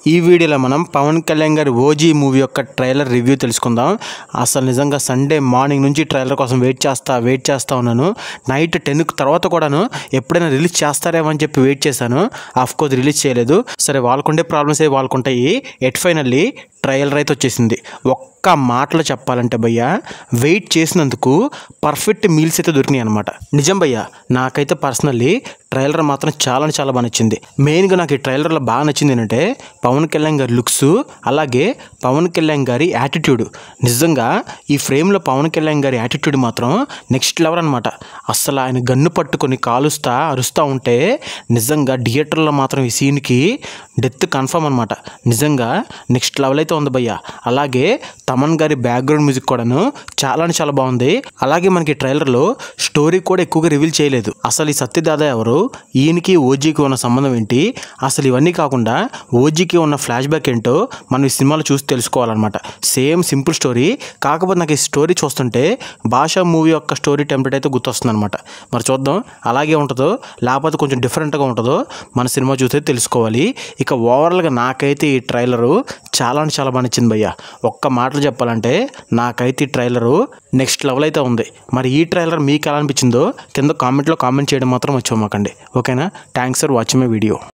ఈ వీడియోలో మనం పవన్ కళ్యాణ్ గారి ఓజీ మూవీ యొక్క ట్రైలర్ రివ్యూ తెలుసుకుందాం. అసలు నిజంగా సండే మార్నింగ్ నుంచి ట్రైలర్ కోసం వెయిట్ చేస్తా ఉన్నాను. నైట్ 10 తర్వాత కూడాను ఎప్పుడైనా రిలీజ్ చేస్తారేమో అని చెప్పి వెయిట్ చేశాను. ఆఫ్కోర్స్ రిలీజ్ చేయలేదు. సరే, వాళ్ళకుండే ప్రాబ్లమ్స్ వాళ్ళకుంటాయి. ఎట్ ఫైనల్లీ ట్రైలర్ అయితే వచ్చేసింది. ఒక్క మాటలో చెప్పాలంటే భయ్యా, వెయిట్ చేసినందుకు పర్ఫెక్ట్ మీల్స్ అయితే దొరికినాయి అనమాట. నిజం భయ్యా, నాకైతే పర్సనల్లీ ట్రైలర్ మాత్రం చాలా బాగా నచ్చింది. మెయిన్గా నాకు ఈ ట్రైలర్లో బాగా నచ్చింది ఏంటంటే పవన్ కళ్యాణ్ గారి లుక్స్, అలాగే పవన్ కళ్యాణ్ గారి యాటిట్యూడ్. నిజంగా ఈ ఫ్రేమ్లో పవన్ కళ్యాణ్ గారి యాటిట్యూడ్ మాత్రం నెక్స్ట్ లెవెల్ అనమాట. అసలు ఆయన గన్ను పట్టుకొని కాలుస్తా అరుస్తూ ఉంటే నిజంగా థియేటర్లో మాత్రం ఈ సీన్కి డెత్ కన్ఫర్మ్ అనమాట. నిజంగా నెక్స్ట్ లెవెల్ అయితే ఉంది భయ్య. అలాగే తమన్ గారి బ్యాక్గ్రౌండ్ మ్యూజిక్ కూడాను చాలా బాగుంది. అలాగే మనకి ట్రైలర్లో స్టోరీ కూడా ఎక్కువగా రివీల్ చేయలేదు. అసలు ఈ సత్యదాదా ఎవరు, ఈయనకి ఓజీకి ఉన్న సంబంధం ఏంటి, అసలు ఇవన్నీ కాకుండా ఓజీకి ఉన్న ఫ్లాష్ బ్యాక్ ఏంటో మనం ఈ సినిమాలో చూసి తెలుసుకోవాలన్నమాట. సేమ్ సింపుల్ స్టోరీ, కాకపోతే నాకు ఈ స్టోరీ చూస్తుంటే భాషా మూవీ యొక్క స్టోరీ టెంప్లెట్ అయితే గుర్తొస్తుంది అనమాట. మరి చూద్దాం అలాగే ఉంటుందో లేకపోతే కొంచెం డిఫరెంట్గా ఉంటుందో మన సినిమా చూస్తే తెలుసుకోవాలి. ఇక ఓవరాల్గా నాకైతే ఈ ట్రైలరు చాలా బాగా నచ్చింది భయ్య. ఒక్క మాటలు చెప్పాలంటే నాకైతే ఈ ట్రైలరు నెక్స్ట్ లెవెల్ అయితే ఉంది. మరి ఈ ట్రైలర్ మీకు ఎలా అనిపించిందో కింద కామెంట్లో కామెంట్ చేయడం మాత్రం మర్చిపోమాకండి. ఓకేనా? Thanks for watching my video.